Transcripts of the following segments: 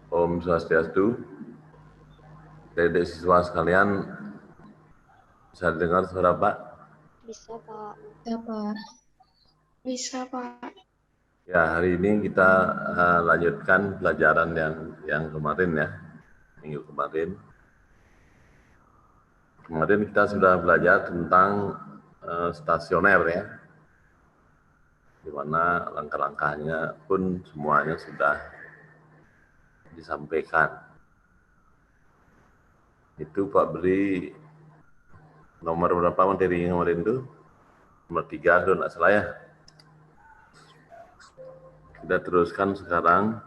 Om Swastiastu. Dari siswa sekalian, bisa dengar suara Pak? Bisa, Pak. Ya, Pak. Bisa, Pak. Ya, hari ini kita lanjutkan pelajaran yang kemarin ya, minggu kemarin. Kemarin kita sudah belajar tentang stasioner ya, di mana langkah-langkahnya pun semuanya sudah disampaikan. Itu Pak beri nomor berapa materi yang kemarin itu? Nomor 3 kalau nggak salah ya. Kita teruskan sekarang.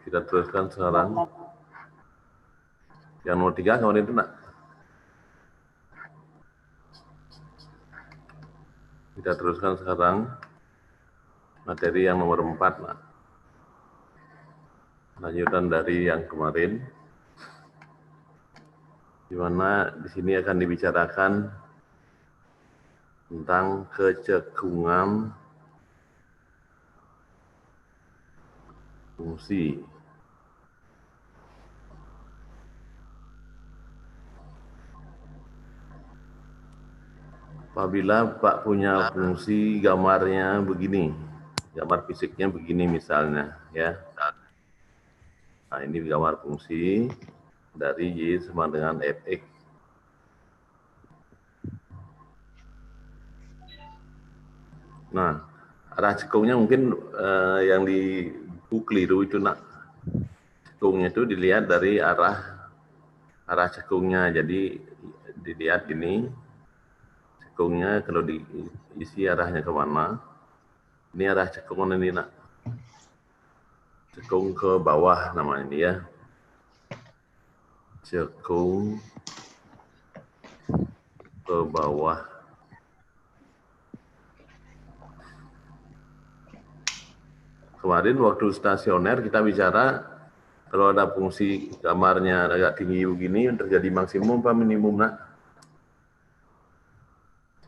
Kita teruskan sekarang. Yang nomor 3 kemarin itu nak. Kita teruskan sekarang materi yang nomor 4 nak. Lanjutan dari yang kemarin, di mana di sini akan dibicarakan tentang kecekungan fungsi. Apabila Pak punya fungsi gambarnya begini, gambar fisiknya begini misalnya, ya. Nah, ini gambar fungsi dari Y sama dengan Fx. Nah, arah cekungnya mungkin yang di buku keliru itu nak. Cekungnya itu dilihat dari arah cekungnya. Jadi dilihat ini cekungnya kalau diisi arahnya ke mana. Ini arah cekung ini nak. Cekung ke bawah namanya ini ya. Cekung ke bawah. Kemarin waktu stasioner kita bicara kalau ada fungsi kamarnya agak tinggi begini terjadi maksimum apa minimum nak?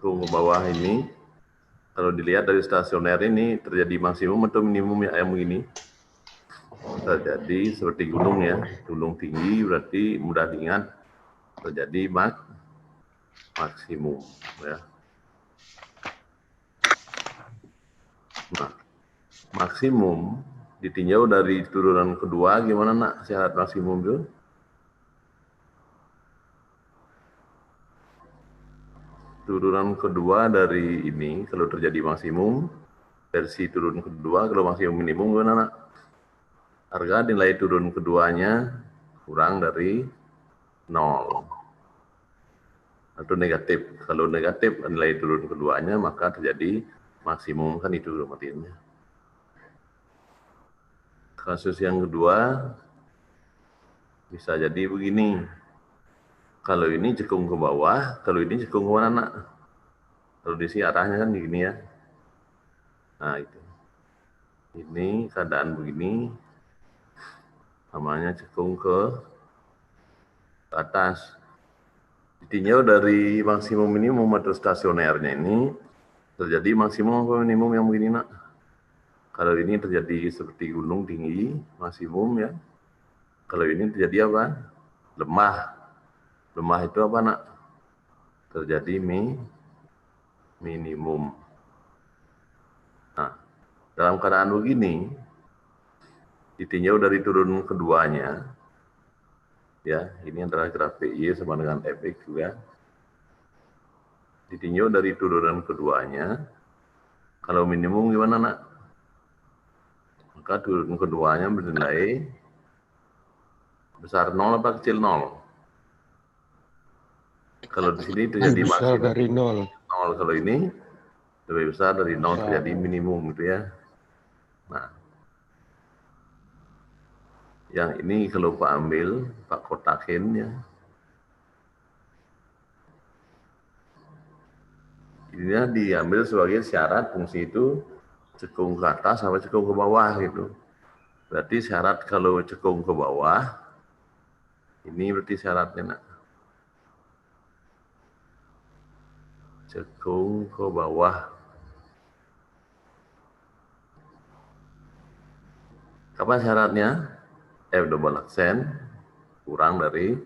Cekung ke bawah ini kalau dilihat dari stasioner ini terjadi maksimum atau minimum ya yang begini? Terjadi seperti gunung ya, gunung tinggi berarti mudah diingat terjadi maksimum ya. Nah, maksimum ditinjau dari turunan kedua gimana nak syarat maksimum itu? Turunan kedua dari ini kalau terjadi maksimum, versi turun kedua kalau maksimum minimum gimana nak? Harga nilai turun keduanya kurang dari 0 atau negatif. Kalau negatif nilai turun keduanya maka terjadi maksimum, kan itu maksudnya. Kasus yang kedua bisa jadi begini. Kalau ini cekung ke bawah, kalau ini cekung ke mana nak? Kalau di sini arahnya kan begini ya. Nah itu. Ini keadaan begini. Namanya cekung ke atas. Ditinjau dari maksimum minimum atau stasionernya ini terjadi maksimum atau minimum yang begini nak. Kalau ini terjadi seperti gunung tinggi, maksimum ya. Kalau ini terjadi apa? Lemah. Lemah itu apa nak? Terjadi minimum. Nah, dalam keadaan begini, ditinjau dari turun keduanya, ya, ini adalah grafik Y sama dengan Fx juga. Ditinjau dari turunan keduanya, kalau minimum gimana nak? Maka turun keduanya bernilai besar 0 apa kecil 0? Kalau di sini terjadi besar maksimum dari 0. 0, kalau ini lebih besar dari 0 terjadi minimum gitu ya. Nah, yang ini kalau Pak ambil, Pak kotakin ya. Ini diambil sebagai syarat fungsi itu cekung ke atas sama cekung ke bawah gitu. Berarti syarat kalau cekung ke bawah, ini berarti syaratnya nak. Cekung ke bawah. Kapan syaratnya? F double aksen kurang dari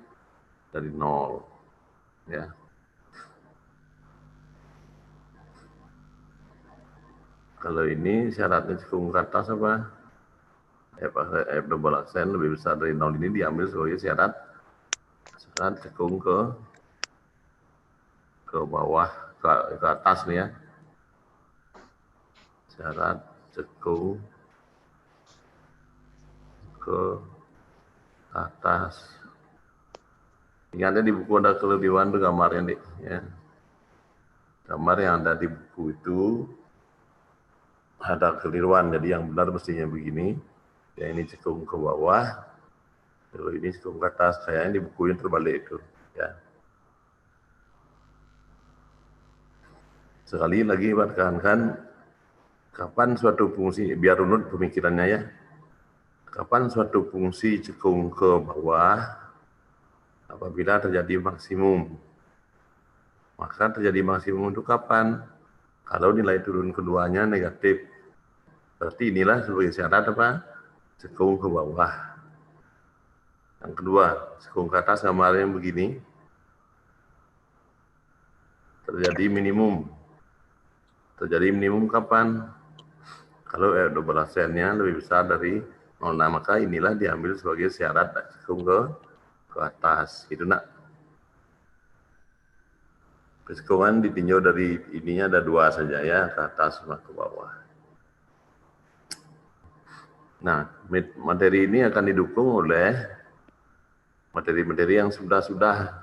0. Ya. Kalau ini syaratnya cekung ke atas apa? F double aksen lebih besar dari 0 ini diambil sebagai syarat cekung ke bawah, ke atas nih ya. Syarat cekung ke atas. Ingatnya di buku ada kelebihan itu gambarnya nih, ya. Gambar yang ada di buku itu ada keliruan, jadi yang benar mestinya begini. Ya ini cekung ke bawah, kalau ini cekung ke atas. Kayaknya di buku yang terbalik itu, ya. Sekali lagi tekankan, kapan suatu fungsi, biar runut pemikirannya ya. Kapan suatu fungsi cekung ke bawah? Apabila terjadi maksimum. Maka terjadi maksimum itu kapan? Kalau nilai turun keduanya negatif. Berarti inilah sebagai syarat apa? Cekung ke bawah. Yang kedua, cekung ke atas gambarnya begini. Terjadi minimum. Terjadi minimum kapan? Kalau double aksennya lebih besar dari 0, maka inilah diambil sebagai syarat cekung ke atas. Itu nak. Kesekungan ditinjau dari ininya ada 2 saja ya, ke atas sama ke bawah. Nah, materi ini akan didukung oleh materi-materi yang sudah-sudah,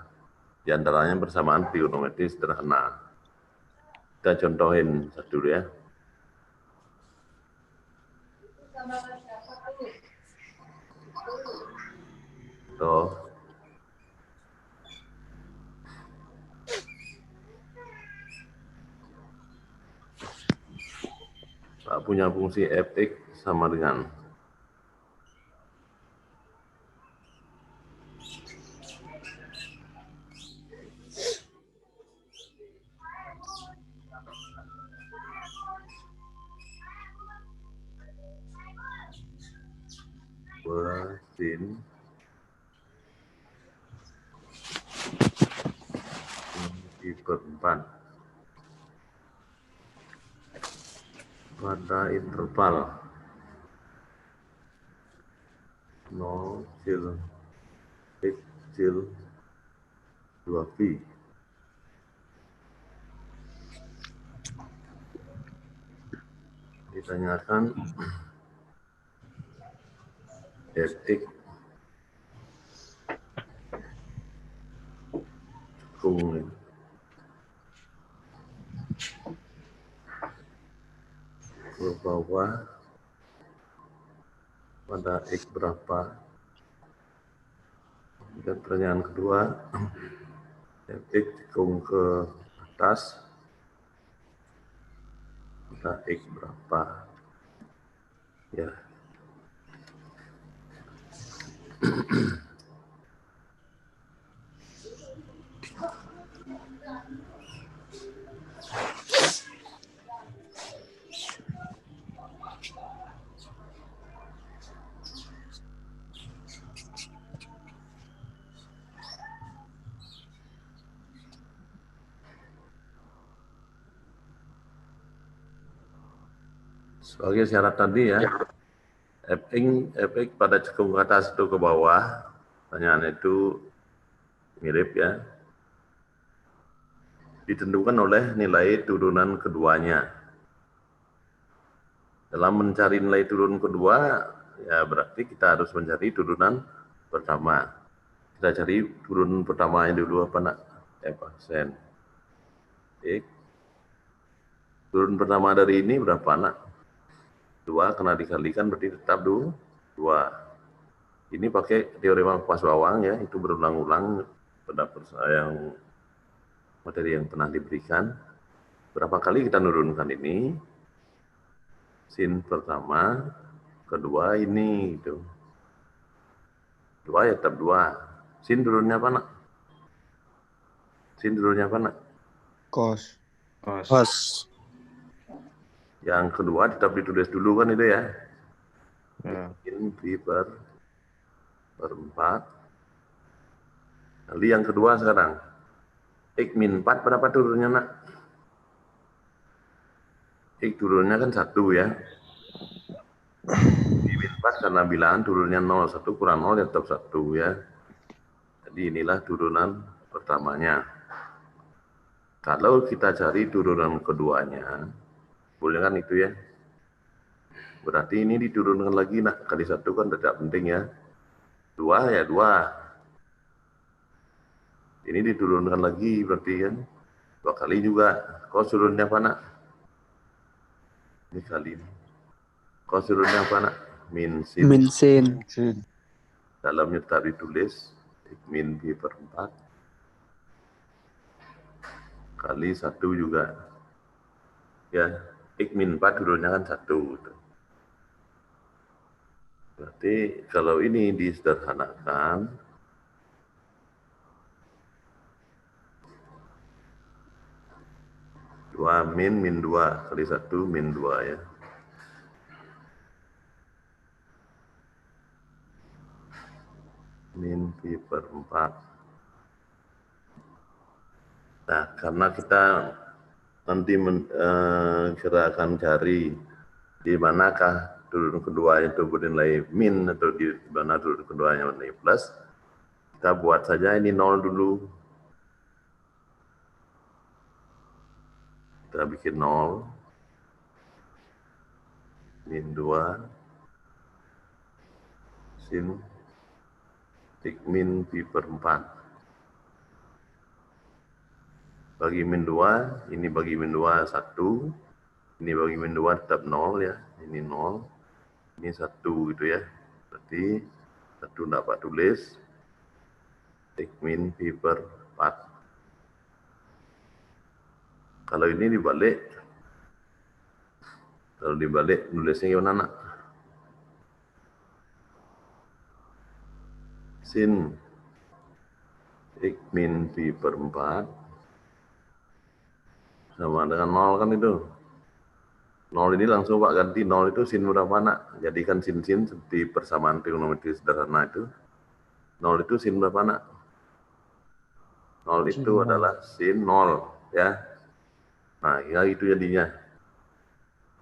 diantaranya persamaan trigonometri sederhana. Kita contohin satu dulu ya. Tuh. Pak punya fungsi fx sama dengan sin per 4 pada interval 0 x 2pi. Ditanyakan fx cekung ke bawah pada x berapa. Dan pertanyaan kedua, fx cekung ke atas pada x berapa. Ya. Sebagai syarat tadi ya, fx pada cekung ke atas itu ke bawah, pertanyaan itu mirip ya, ditentukan oleh nilai turunan keduanya. Dalam mencari nilai turun kedua, ya berarti kita harus mencari turunan pertama. Kita cari turun pertamanya dulu apa nak? F%. X. Turun pertama dari ini berapa nak? 2 kena dikalikan berarti tetap 2. Ini pakai teorema kuas bawang ya, itu berulang-ulang pada yang materi yang pernah diberikan. Berapa kali kita nurunkan ini? Sin pertama, kedua ini itu. 2 ya tetap 2. Sin turunnya apa nak? Sin turunnya apa nak? Cos. Yang kedua tetap ditulis dulu kan itu ya. Ya. Sin min P per 4. Kali yang kedua sekarang. X min 4 berapa turunnya, nak? X turunnya kan 1 ya. P min 4 karena bilangan turunnya 0. 1 kurang 0 ya tetap 1 ya. Jadi inilah turunan pertamanya. Kalau kita cari turunan keduanya, boleh kan itu ya? Berarti ini diturunkan lagi, nak. Kali 1 kan tidak penting ya. 2 ya 2. Ini diturunkan lagi berarti kan. 2 kali juga. Kosurunnya apa, nak? Ini kali ini. Kosurunnya apa, nak? Min sin. Min sin. Dalamnya tadi tulis min P per 4 kali 1 juga. Ya, X min 4 turunnya kan 1. Berarti kalau ini disederhanakan, dua min 2 kali 1 min 2 ya. Min P per 4. Nah, karena kita nanti kita akan cari di manakah turunan kedua itu bernilai min atau di mana turunan keduanya bernilai plus, kita buat saja ini 0 dulu. Kita bikin 0 min 2 sin X min P per 4. Bagi min 2, ini bagi min 2 1, ini bagi min 2 tetap 0 ya, ini 0, ini 1 gitu ya. Berarti 1 dapat tulis X min P per 4. Kalau ini dibalik, nulisnya gimana, nak? Sin X min P per 4 sama dengan 0 kan itu. 0 ini langsung Pak ganti 0 itu sin berapa, nak? Jadikan sin-sin seperti persamaan trigonometri sederhana itu. 0 itu sin berapa, nak? 0 itu adalah sin 0 ya. Nah, ya itu jadinya.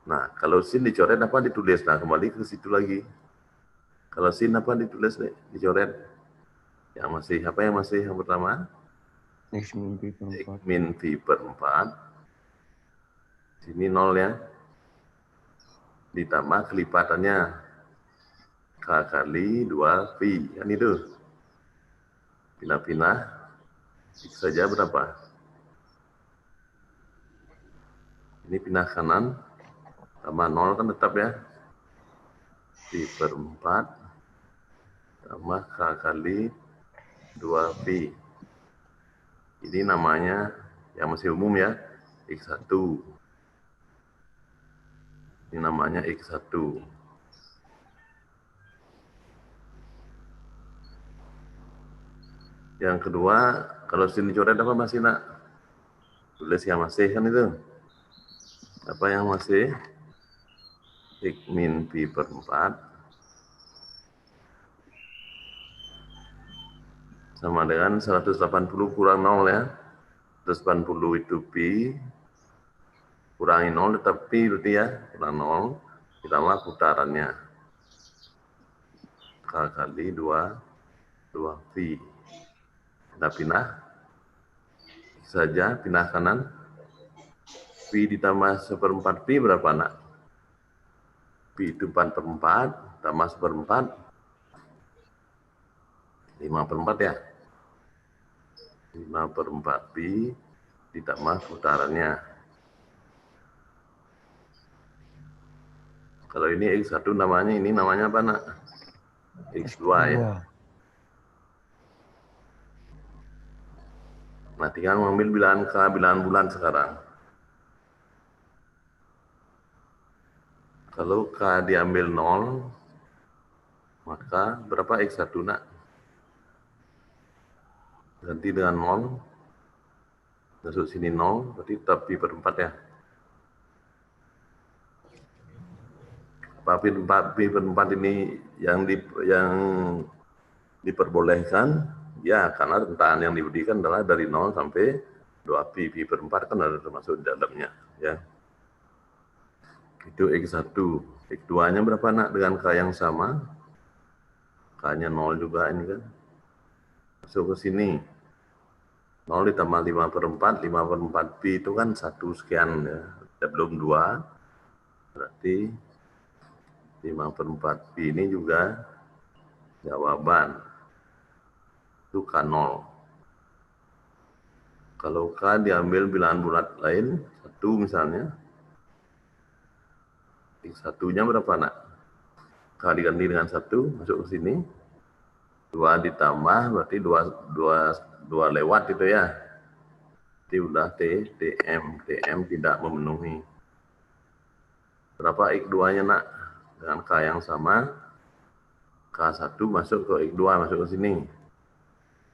Nah, kalau sin dicoret apa ditulis? Nah, kembali ke situ lagi. Kalau sin apa ditulis nih? Dicoret. Yang masih apa yang masih yang pertama? X min P per 4. X min P per 4. Sini 0 ya. Ditambah kelipatannya. K kali 2P. Kan itu. Pindah-pindah. X saja berapa? Ini pindah kanan. Tambah 0 kan tetap ya. P per 4. Tambah K kali 2P. Ini namanya yang masih umum ya. X1. Ini namanya X1. Yang kedua, kalau sin dicoret apa masih, nak? Tulis yang masih kan itu. Apa yang masih? X min P per 4 sama dengan 180 kurang 0 ya. 180 itu P kurangi 0 tetap P berarti ya, kurang 0 ditambah putarannya K kali 2P. Pindah-pindah saja, pindah kanan. P ditambah 1/4 P berapa, nak? P itu 4/4 tambah 1/4 5/4 ya. 5/4 P ditambah putarannya. Kalau ini X1 namanya, ini namanya apa, nak? X2 ya. Nah, tinggal mengambil bilangan K, bilangan bulan sekarang. Kalau K diambil 0, maka berapa X1, nak? Ganti dengan 0. Masuk sini 0, berarti tetap P per 4 ya. pi per 4 ini yang diperbolehkan, ya karena rentahan yang diberikan adalah dari 0 sampai 2pi, pi per 4 kan ada termasuk di dalamnya, ya. Itu X1. X2-nya berapa nak dengan K yang sama? K-nya 0 juga ini kan. Masuk ke sini. 0 ditambah 5 per 4, 5 per 4 pi itu kan 1 sekian ya. Belum 2, berarti 5 per 4 pi ini juga jawaban. Itu K0. Kalau K diambil bilangan bulat lain, 1 misalnya, X1-nya berapa nak? K diganti dengan 1, masuk ke sini. 2 ditambah, berarti 2 lewat itu ya. Jadi udah TM tidak memenuhi. Berapa X2-nya nak? Dengan K yang sama, K1 masuk ke X2, masuk ke sini.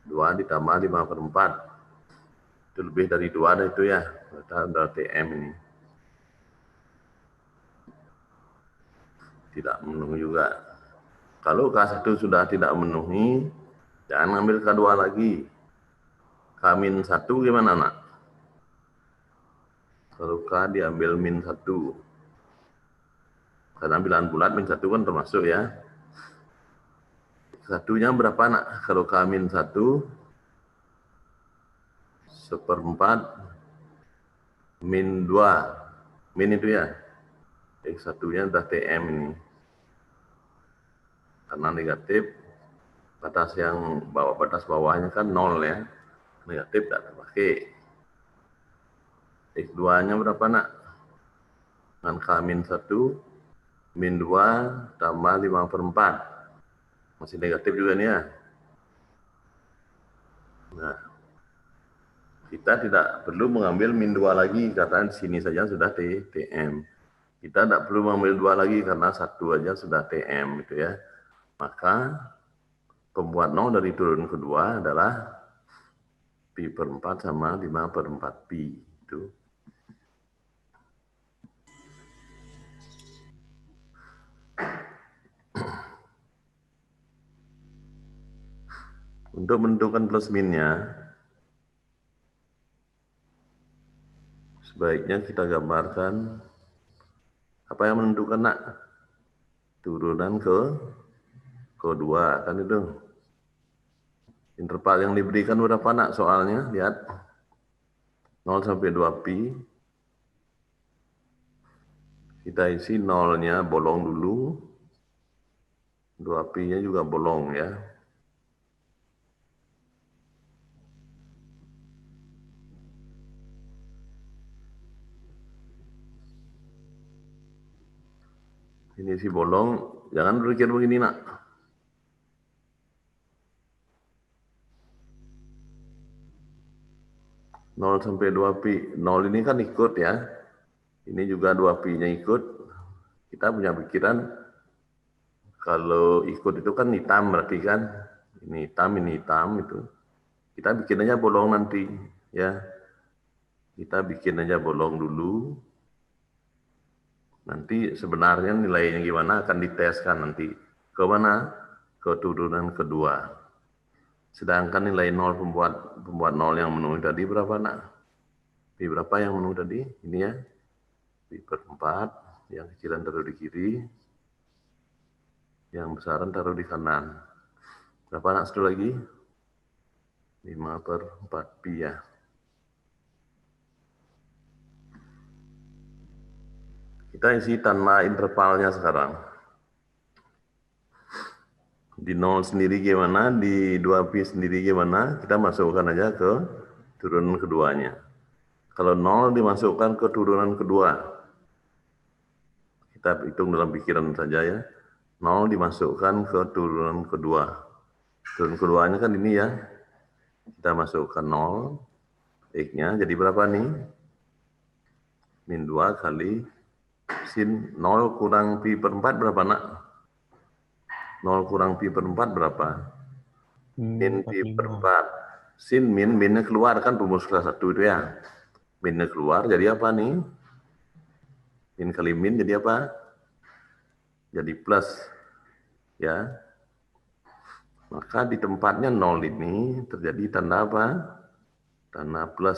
2 ditambah 5 per 4. Itu lebih dari 2 ada itu ya. Kita udah TM ini. Tidak memenuhi juga. Kalau K1 sudah tidak memenuhi, jangan ambil K2 lagi. K-1 gimana nak? Kalau K diambil -1. Karena bilangan bulat -1 kan termasuk ya. Satunya berapa nak? Kalau K-1, 1/4 -2. Min itu ya. X1-nya udah TM ini. Karena negatif, batas bawahnya kan 0 ya. Negatif tidak terpakai. X2-nya berapa nak? Dengan K-1, -2 tambah 5 per 4. Masih negatif juga nih ya. Nah, kita tidak perlu mengambil -2 lagi, karena di sini saja sudah TM. Kita tidak perlu mengambil 2 lagi, karena 1 aja sudah TM gitu ya. Maka pembuat 0 dari turun kedua adalah pi per 4 sama 5 per 4 pi. Itu. Untuk menentukan plus minnya, sebaiknya kita gambarkan apa yang menentukan nak? Turunan kedua, kan itu. Interval yang diberikan berapa nak soalnya? Lihat. 0 sampai 2pi. Kita isi 0-nya bolong dulu. 2pi-nya juga bolong ya. Ini isi bolong, jangan berpikir begini nak. Nol sampai 2pi, 0 ini kan ikut ya. Ini juga 2pi-nya ikut. Kita punya pikiran, kalau ikut itu kan hitam berarti kan. Ini hitam itu. Kita bikin aja bolong nanti ya. Kita bikin aja bolong dulu. Nanti sebenarnya nilainya gimana akan diteskan nanti. Ke mana? Ke turunan kedua. Sedangkan nilai 0 pembuat 0 yang memenuhi tadi berapa nak? Pi berapa yang memenuhi tadi? Ini ya. Pi per 4. Yang kecilan taruh di kiri. Yang besaran taruh di kanan. Berapa nak satu lagi? 5 per 4 pi ya. Kita isi tanpa intervalnya sekarang. Di 0 sendiri gimana, di 2pi sendiri gimana, kita masukkan aja ke turunan keduanya. Kalau 0 dimasukkan ke turunan kedua, kita hitung dalam pikiran saja ya. 0 dimasukkan ke turunan kedua. Turunan keduanya kan ini ya. Kita masukkan 0, X-nya jadi berapa nih? -2 kali sin 0 kurang pi per 4 berapa nak? 0 kurang pi per 4 berapa? Min pi per 4. Sin minnya keluar kan rumus kelas 1 itu ya. Minnya keluar jadi apa nih? Min kali min jadi apa? jadi plus, ya. Maka di tempatnya 0 ini terjadi tanda apa? Tanda plus.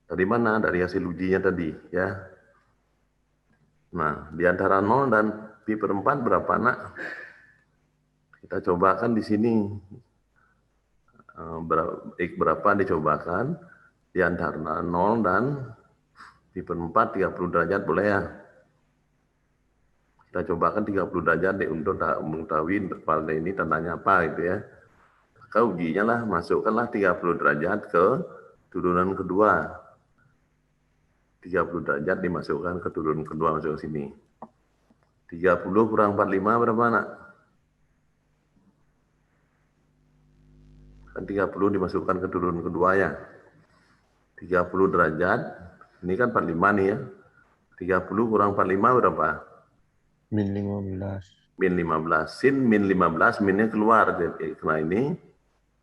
Dari mana? Dari hasil ujinya tadi, ya. Nah, di antara 0 dan pi per 4 berapa, nak? Kita cobakan di sini. X berapa dicobakan? Di antara 0 dan pi per 4, 30 derajat, boleh ya? Kita cobakan 30 derajat deh untuk mengetahui intervalnya ini tandanya apa gitu ya. Maka ujinya lah, masukkanlah 30 derajat ke turunan kedua. 30 derajat dimasukkan ke turunan kedua, masuk ke sini. 30 kurang 45 berapa, nak? Kan 30 dimasukkan ke turunan kedua ya. 30 derajat, ini kan 45 nih ya. 30 kurang 45 berapa? Min 15. Min 15. Sin min 15, minnya keluar. Jadi, karena ini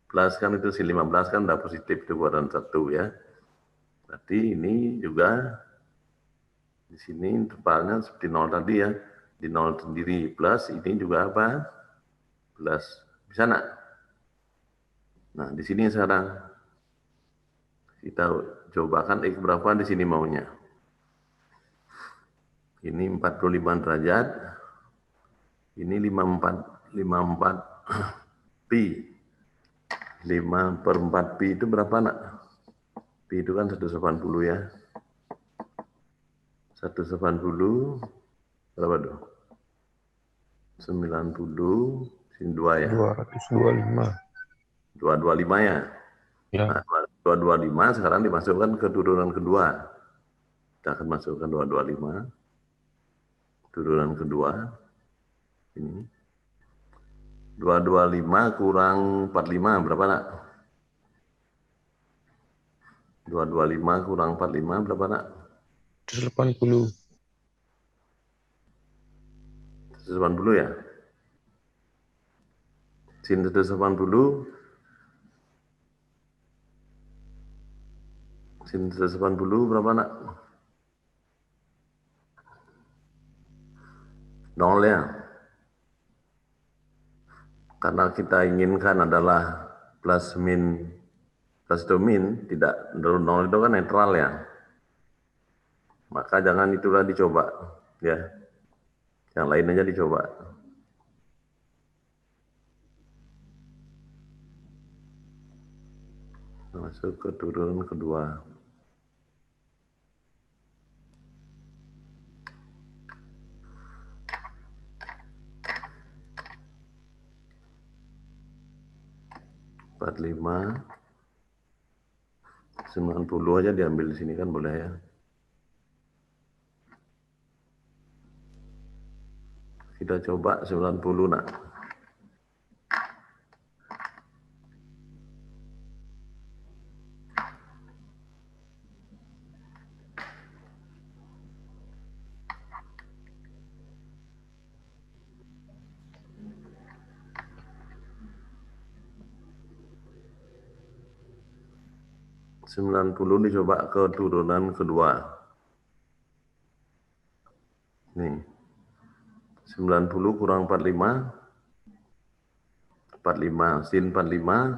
plus kan itu sin 15 kan udah positif itu kuadran 1 ya. Berarti ini juga di sini intervalnya seperti 0 tadi ya. Di 0 sendiri plus, ini juga apa? Plus. Bisa nak? Nah, di sini sekarang kita cobakan X berapa di sini maunya. Ini 45 derajat. Ini 54 pi. 5 per 4 pi itu berapa, nak? Pi itu kan 180 ya. 180 berapa tuh? 90 sini 2 ya. 225. 225 ya. Ya. Nah, 225 sekarang dimasukkan ke turunan kedua. Kita akan masukkan 225. Turunan kedua. Ini. 225 kurang 45 berapa, nak? 225 kurang 45 berapa, nak? 180. 180 ya. Sin 180. Sin 180 berapa, nak? 0 ya. Karena kita inginkan adalah plus min, plus itu min, tidak 0 itu kan netral ya. Maka jangan itulah dicoba, ya. Yang lain aja dicoba. Masuk ke turunan kedua. Empat lima 90 aja diambil di sini kan boleh ya. Kita coba 90, nak. Sembilan puluh dicoba ke turunan kedua. Nih. 90 kurang 45. 45. Sin 45.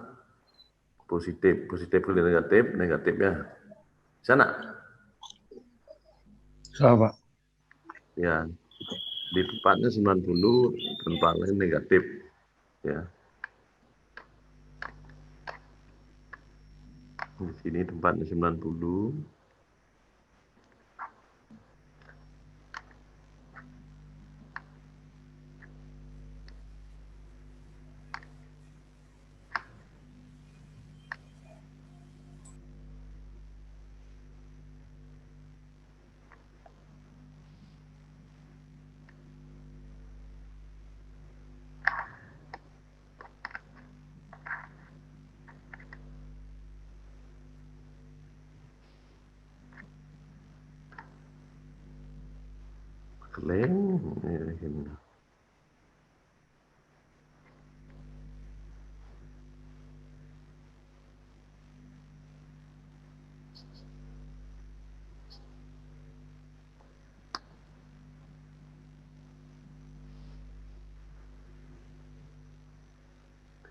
Positif. Positif ke negatif. Negatif ya. Sana. Sama. Ya. Di tempatnya 90, tempatnya negatif. Ya. Di sini tempatnya 90. Keleng. Ini.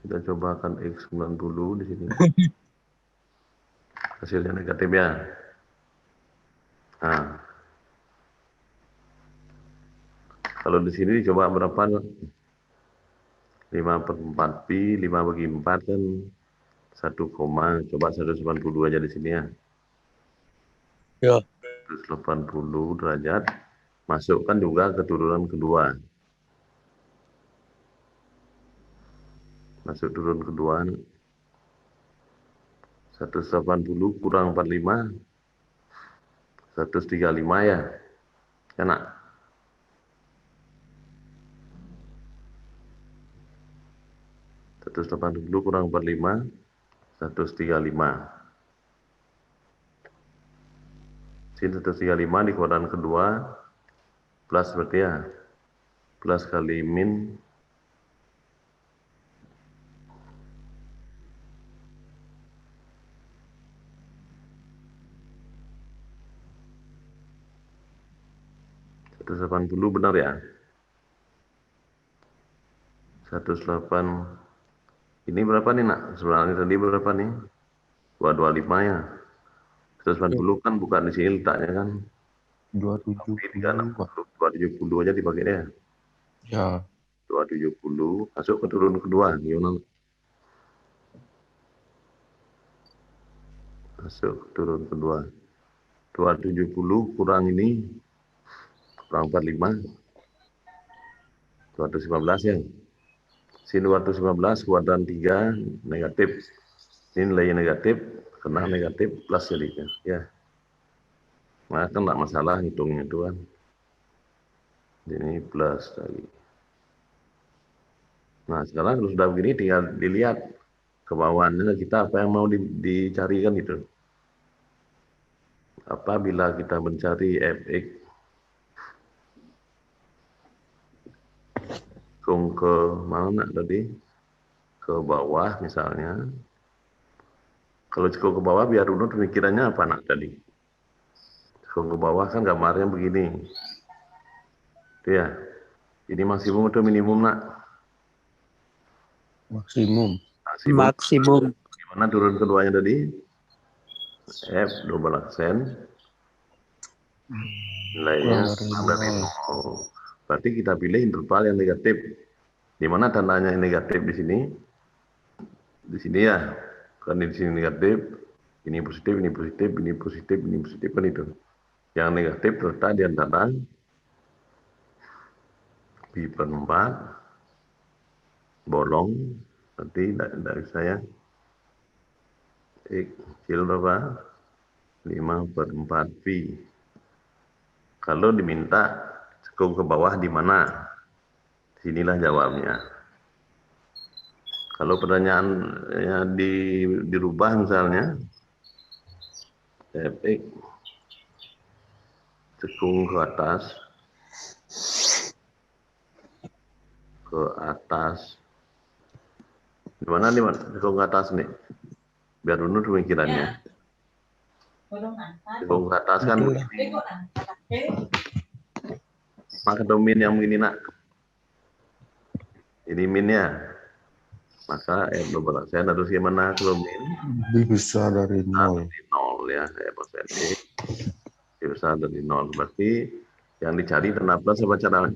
Kita cobakan X 90 di sini. Hasilnya negatif ya. Nah, kalau di sini coba berapa? 5/4 pi, 5 bagi 4 kan 1, coba 180 aja di sini ya. Ya. 180 derajat, masukkan juga ke turunan kedua. Masuk turun kedua, 180 kurang 45, 135 ya. Enak. Satu 180 kurang 45, 135. Sini 135 di kuadran kedua, plus berarti ya. Plus kali min. Satu 180 benar ya? 108. Ini berapa nih nak? Sebenarnya tadi berapa nih? 225 ya. 180 kan bukan di sini letaknya kan. 270. 270 aja dipakai ya. Ya. 270 masuk ke turun kedua. Gimana? Masuk ke turun kedua. 270 kurang ini. Kurang 45. 215 ya. Sin 215 kuadran 3 negatif. Ini nilainya negatif, kena negatif plus jadinya. Ya. Nah, kan enggak masalah hitungnya itu kan. Ini plus lagi. Nah, sekarang kalau sudah begini tinggal dilihat ke bawahnya kita apa yang mau dicarikan itu. Apabila kita mencari fx ke mana tadi? Ke bawah misalnya. Kalau cikung ke bawah biar runut pemikirannya apa nak tadi? Cikung ke bawah kan gambarnya begini. Itu ya. Ini maksimum atau minimum nak? Maksimum. Maksimum. Gimana turun keduanya tadi? F double aksen. Nilainya kurang dari 0. Berarti kita pilih interval yang negatif. Di mana tandanya yang negatif di sini? Di sini ya. Kan di sini negatif. Ini positif, ini positif, ini positif, ini positif kan itu. Yang negatif terletak di antara pi/4 bolong. Nanti dari saya X kecil berapa? 5/4 pi. Kalau diminta cikung ke bawah di mana? Sinilah jawabnya. Kalau pertanyaannya dirubah misalnya, fx cikung ke atas, di mana cikung ke atas nih? Biar dulu pemikirannya. Cikung ke atas kan begini. Maka domain yang begini nak. Ini minnya. Maka F double aksen harus gimana kalau min? Lebih besar dari 0. Dari 0 ya. F aksen X lebih besar dari 0. Berarti yang dicari tanda plus apa cara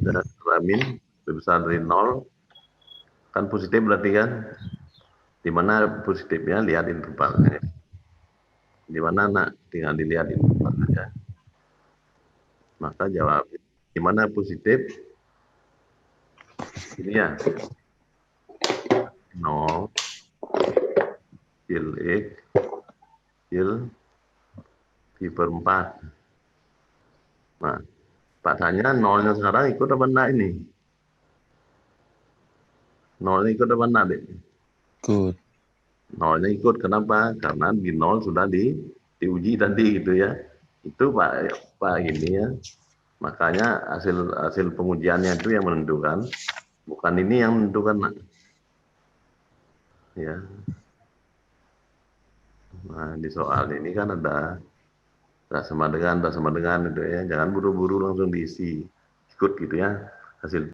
min? Lebih besar dari 0. Kan positif berarti kan? Di mana positifnya? Lihat intervalnya. Di mana nak? Tinggal dilihat intervalnya. Maka jawabnya. Di mana positif? Ini ya. 0 kil X kil pi/4. Nah, padanya nolnya sekarang ikut apa enggak ini? Nolnya ikut apa enggak, Dek? Ikut. Nolnya ikut, kenapa? Karena di 0 sudah diuji tadi gitu ya. Itu Pak ini ya. Makanya hasil pengujiannya itu yang menentukan, bukan ini yang menentukan, nak. Ya. Nah, di soal ini kan ada tak sama dengan itu ya. Jangan buru-buru langsung diisi. Ikut gitu ya hasil